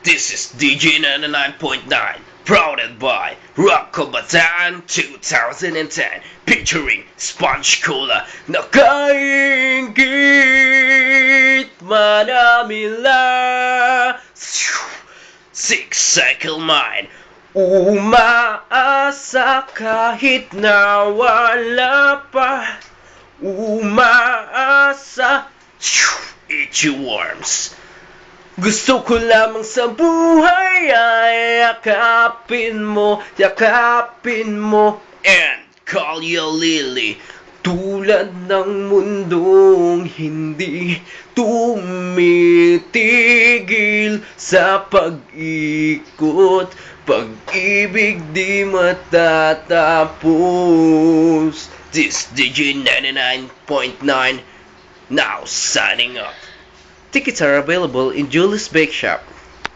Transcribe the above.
This is DJ 99.9, prouded by Rock Kabataan 2010, featuring Sponge Cola. Nakaingit manamila, 6-cycle mind. Umaasa kahit na wala pa. Umaasa, itchy worms. Gusto ko lamang sa buhay ay yakapin mo, and call you Lily. Tulad ng mundong hindi tumitigil sa pag-ikot, pag-ibig di matatapos. This DJ 99.9 now signing up. Tickets are available in Julie's Bake Shop.